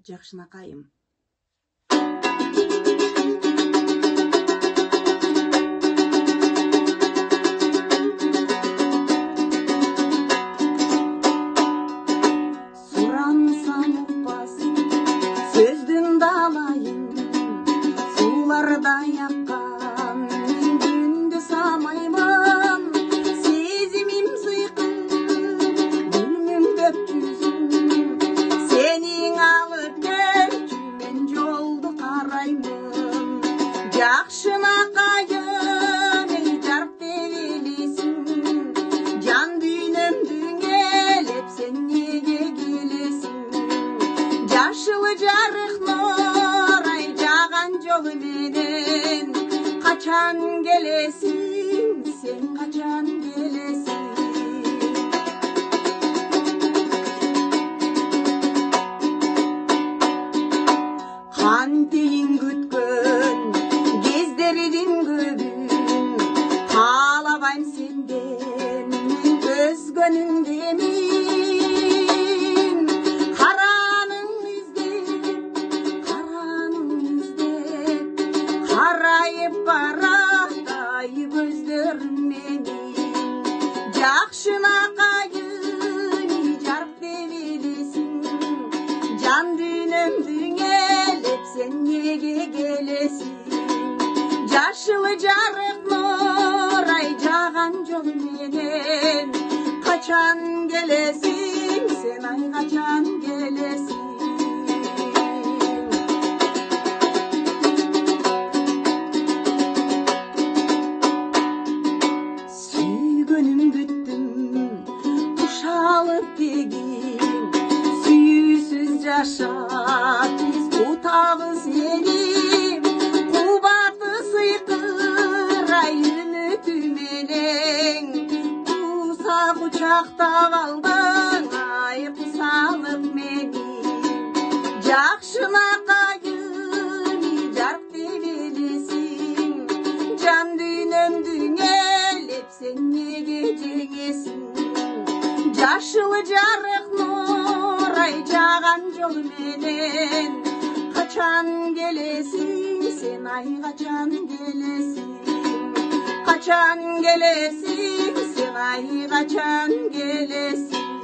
Жакшынакайым. Сuransam ұқпас сөздің далайын, суларда яққан күнді самаймын, сезімім сыйқын, гүлмін көп жүзін, сенің алып келчүмен жолды қараймын. Жакшынакайым, ей жарық деп елесің, жан дүйнөмдүң елеп сен неге келесің? Жашылы жарық нор ай жаган жолу менен, качан келесиң, сен качан келесиң? Кантейин күткөн кездердин көбүн, каалабайм сенден өзгөнүңдү эмин. Караның издеп, карайып баратай көздөрүм менин. Жакшынакайым, жарык деп элесиң, жан дүйнөмдүң элеп сен неге келесиң? Жашылы жарык нор ай жаган жол менен, качан келесиң, сен ай качан келесиң? Сүйгөнүм бүттүм, кушалып кегим, сүйүүсүз жашап биз утабыз элим. Кубаты сыйкыр ай үмүтү менен, куса кучактап алдың ай кусалып мени. Жакшынакайым, жарык деп элесиң, жан дүйнөмдүң элеп сен неге жеңесиң? Жашылы жарык нор ай жаган жол менен, качан келесиң, сен ай качан келесиң? Качан келесиң, сен ай качан келесиң?